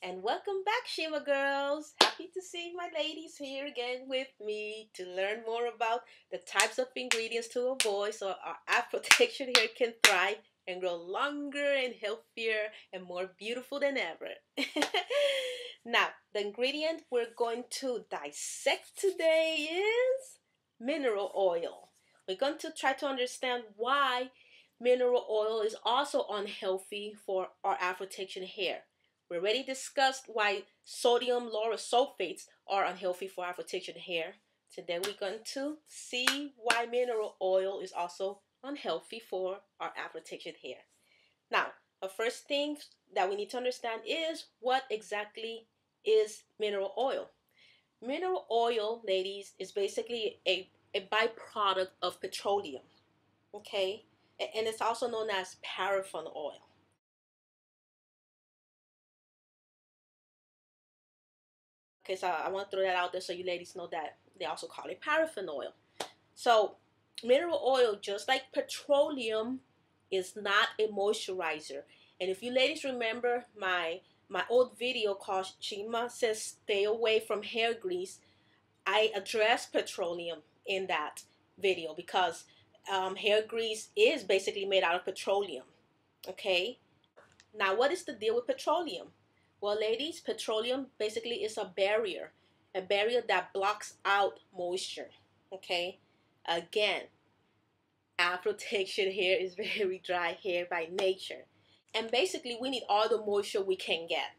And welcome back, Shima girls. Happy to see my ladies here again with me to learn more about the types of ingredients to avoid so our afro-textured hair can thrive and grow longer and healthier and more beautiful than ever. Now, the ingredient we're going to dissect today is mineral oil. We're going to try to understand why mineral oil is also unhealthy for our afro-textured hair. We already discussed why sodium lauryl sulfates are unhealthy for afro-textured hair. Today we're going to see why mineral oil is also unhealthy for our afro-textured hair. Now, the first thing that we need to understand is what exactly is mineral oil. Mineral oil, ladies, is basically a byproduct of petroleum, okay? And it's also known as paraffin oil. Okay, so I want to throw that out there so you ladies know that they also call it paraffin oil. So mineral oil, just like petroleum, is not a moisturizer. And if you ladies remember my old video called Shima says stay away from hair grease, I addressed petroleum in that video because hair grease is basically made out of petroleum. Okay, now what is the deal with petroleum? Well, ladies, petroleum basically is a barrier that blocks out moisture. Okay, again, afro-textured hair is very dry hair by nature, and basically we need all the moisture we can get.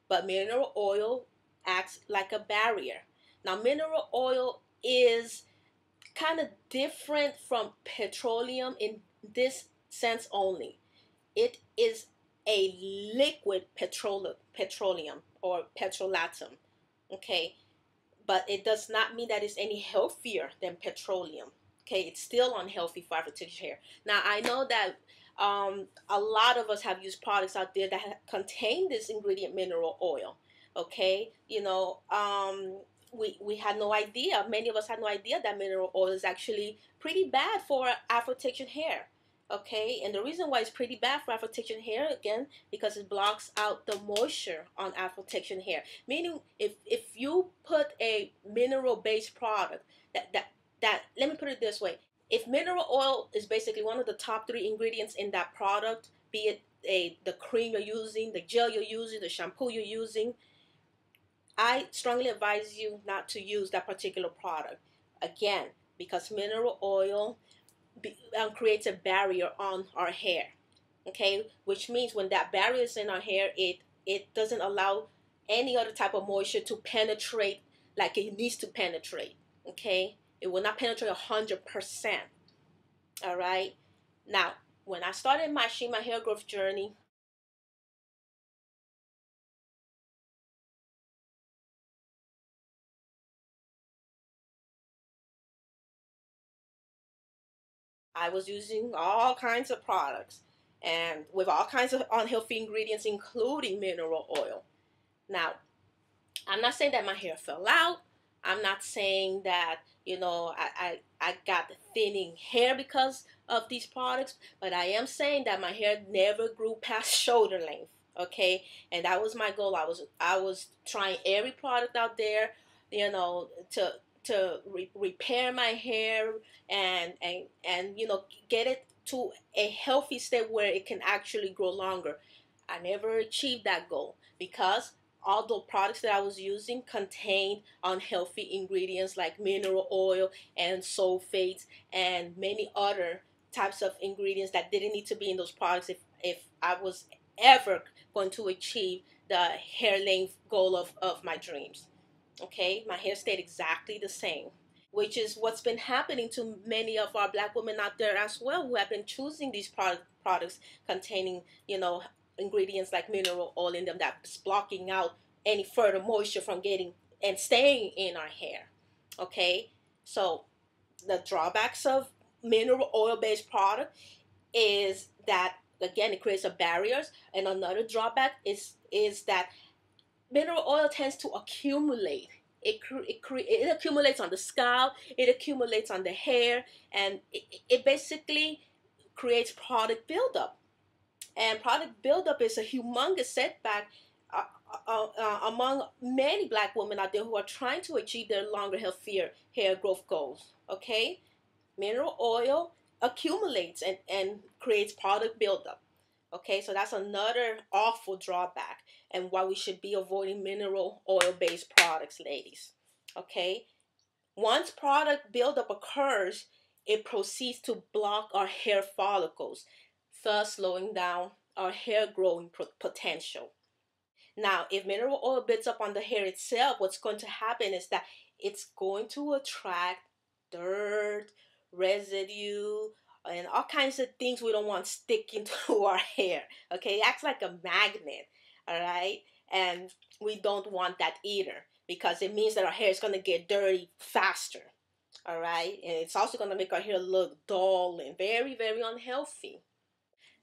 But mineral oil acts like a barrier. Now, mineral oil is kind of different from petroleum in this sense only. It is a liquid petroleum or petrolatum, okay? But it does not mean that it's any healthier than petroleum, okay? It's still unhealthy for afro-textured hair. Now, I know that a lot of us have used products out there that contain this ingredient, mineral oil, okay? We had no idea. Many of us had no idea that mineral oil is actually pretty bad for afro-textured hair. Okay, and the reason why it's pretty bad for afro-textured hair, again, because it blocks out the moisture on afro-textured hair. Meaning, if you put a mineral-based product, that let me put it this way: if mineral oil is basically one of the top 3 ingredients in that product, be it the cream you're using, the gel you're using, the shampoo you're using, I strongly advise you not to use that particular product. Again, because mineral oil creates a barrier on our hair, okay, which means when that barrier is in our hair, it doesn't allow any other type of moisture to penetrate like it needs to penetrate. Okay, it will not penetrate 100%. All right, now when I started my Shima hair growth journey, I was using all kinds of products and with all kinds of unhealthy ingredients, including mineral oil. Now, I'm not saying that my hair fell out. I'm not saying that, I got thinning hair because of these products, but I am saying that my hair never grew past shoulder length. Okay, and that was my goal. I was trying every product out there, to repair my hair and get it to a healthy state where it can actually grow longer. I never achieved that goal because all the products that I was using contained unhealthy ingredients like mineral oil and sulfates and many other types of ingredients that didn't need to be in those products if I was ever going to achieve the hair length goal of my dreams. Okay, my hair stayed exactly the same, which is what's been happening to many of our black women out there as well, who have been choosing these products containing, ingredients like mineral oil in them that's blocking out any further moisture from getting and staying in our hair. Okay, so the drawbacks of mineral oil based product is that, again, it creates a barriers, and another drawback is that mineral oil tends to accumulate. It accumulates on the scalp, it accumulates on the hair, and it basically creates product buildup. And product buildup is a humongous setback among many black women out there who are trying to achieve their longer, healthier hair growth goals. Okay, mineral oil accumulates and creates product buildup. Okay, so that's another awful drawback and why we should be avoiding mineral oil based products, ladies. Okay, once product buildup occurs, it proceeds to block our hair follicles, thus slowing down our hair growing potential. Now, if mineral oil builds up on the hair itself, what's going to happen is that it's going to attract dirt, residue, and all kinds of things we don't want sticking to our hair. Okay, it acts like a magnet, all right? And we don't want that either because it means that our hair is going to get dirty faster, all right? And it's also going to make our hair look dull and very, very unhealthy.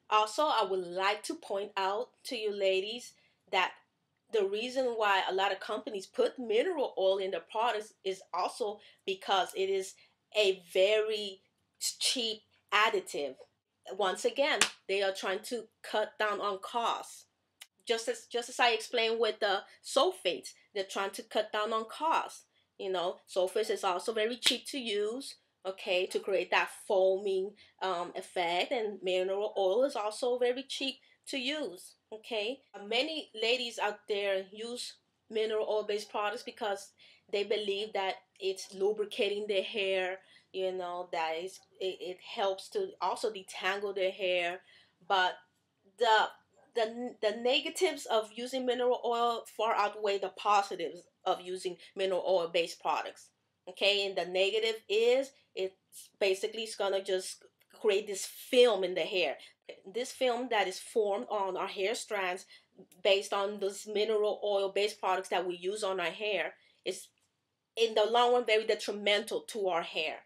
Also, I would like to point out to you ladies that the reason why a lot of companies put mineral oil in their products is also because it is a very cheap additive. Once again, they are trying to cut down on costs. Just as I explained with the sulfates, they're trying to cut down on costs. You know, sulfates is also very cheap to use. Okay, to create that foaming effect, and mineral oil is also very cheap to use. Okay, many ladies out there use mineral oil based products because they believe that it's lubricating their hair. You know that it helps to also detangle their hair, but the the negatives of using mineral oil far outweigh the positives of using mineral oil based products. Okay, and the negative is it's basically it's gonna just create this film in the hair. This film that is formed on our hair strands based on those mineral oil based products that we use on our hair is in the long run very detrimental to our hair.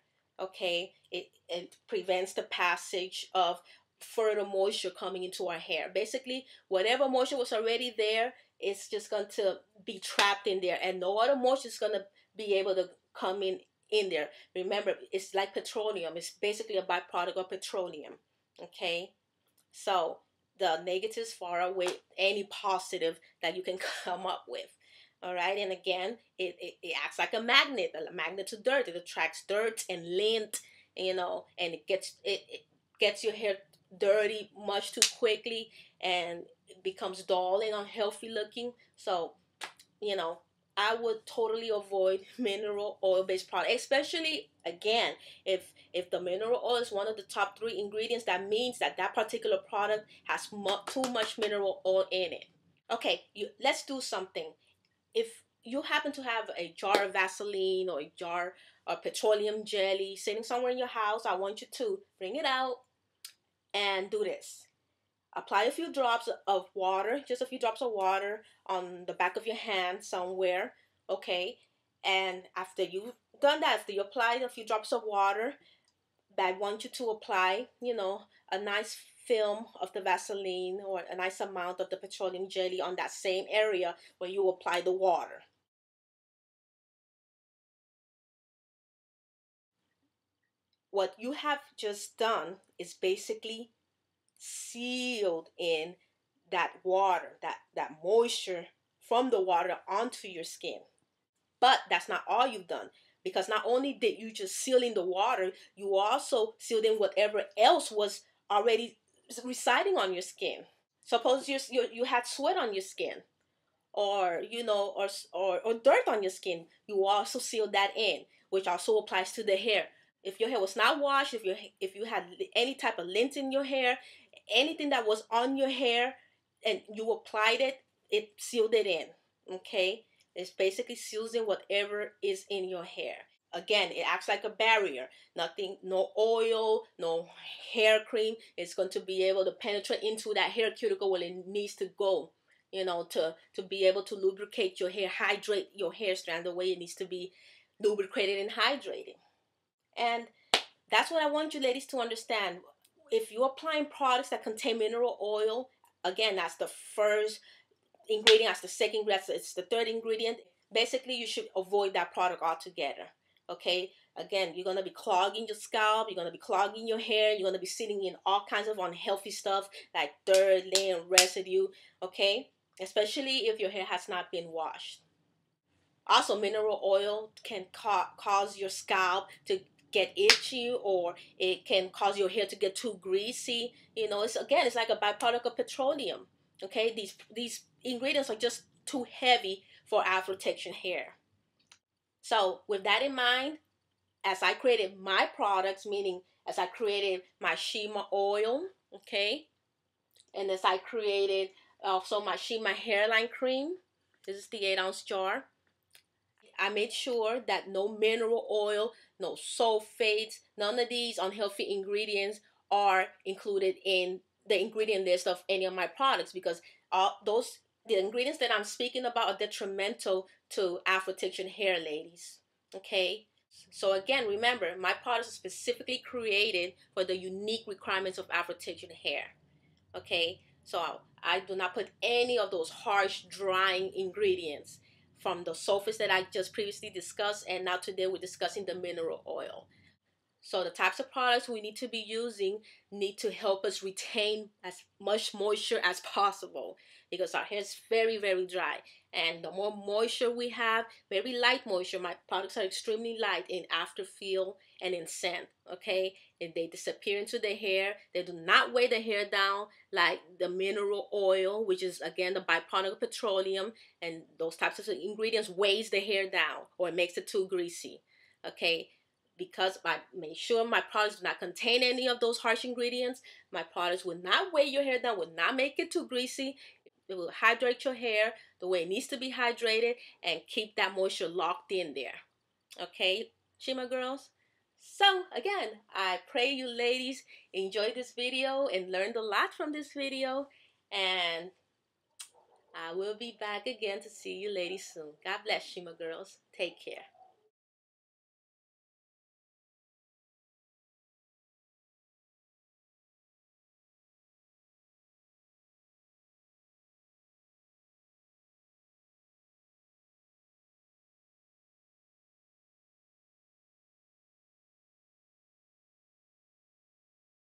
Okay, it prevents the passage of further moisture coming into our hair. Basically, whatever moisture was already there, it's just going to be trapped in there, and no other moisture is going to be able to come in there. Remember, it's like petroleum. It's basically a byproduct of petroleum. Okay, so the negatives far outweigh any positive that you can come up with. All right, and again, it acts like a magnet to dirt. It attracts dirt and lint, you know, and it gets your hair dirty much too quickly, and it becomes dull and unhealthy looking. So, you know, I would totally avoid mineral oil based product, especially again if the mineral oil is one of the top three ingredients. That means that that particular product has too much mineral oil in it. Okay, let's do something. If you happen to have a jar of Vaseline or a jar of petroleum jelly sitting somewhere in your house, I want you to bring it out and do this. Apply a few drops of water, just a few drops of water on the back of your hand somewhere, okay? And after you've done that, after you apply a few drops of water, I want you to apply, you know, a nice film of the Vaseline or a nice amount of the petroleum jelly on that same area where you apply the water. What you have just done is basically sealed in that water, that moisture from the water onto your skin. But that's not all you've done, because not only did you just seal in the water, you also sealed in whatever else was already residing on your skin. Suppose you had sweat on your skin, or you know, or dirt on your skin. You also seal that in, which also applies to the hair. If your hair was not washed, if you had any type of lint in your hair, anything that was on your hair, and you applied it, it sealed it in. Okay, it's basically seals in whatever is in your hair. Again, it acts like a barrier. Nothing, no oil, no hair cream. It's going to be able to penetrate into that hair cuticle where it needs to go. You know, to be able to lubricate your hair, hydrate your hair strand the way it needs to be lubricated and hydrated. And that's what I want you ladies to understand. If you're applying products that contain mineral oil, again, that's the first ingredient, that's the second ingredient, it's the third ingredient. Basically, you should avoid that product altogether. Okay, again, you're going to be clogging your scalp, you're going to be clogging your hair, you're going to be sitting in all kinds of unhealthy stuff like dirt, lint, residue. Okay, especially if your hair has not been washed. Also, mineral oil can cause your scalp to get itchy, or it can cause your hair to get too greasy. You know, it's like a byproduct of petroleum. Okay, these ingredients are just too heavy for afro-textured hair. So with that in mind, as I created my products, meaning as I created my Shima oil, okay, and as I created also my Shima hairline cream, this is the 8-ounce jar. I made sure that no mineral oil, no sulfates, none of these unhealthy ingredients are included in the ingredient list of any of my products, because all those the ingredients that I'm speaking about are detrimental to afro-textured hair, ladies. Okay? So again, remember, my products are specifically created for the unique requirements of afro-textured hair. Okay, so I do not put any of those harsh drying ingredients from the sulfates that I just previously discussed, and now today we're discussing the mineral oil. So the types of products we need to be using need to help us retain as much moisture as possible, because our hair is very, very dry. And the more moisture we have, very light moisture, my products are extremely light in after feel and in scent, okay? And they disappear into the hair. They do not weigh the hair down like the mineral oil, which is again the byproduct of petroleum, and those types of ingredients weighs the hair down, or it makes it too greasy, okay? Because I made sure my products do not contain any of those harsh ingredients. My products will not weigh your hair down, will not make it too greasy. It will hydrate your hair the way it needs to be hydrated and keep that moisture locked in there. Okay, Shima girls? So again, I pray you ladies enjoyed this video and learned a lot from this video. And I will be back again to see you ladies soon. God bless, Shima girls. Take care.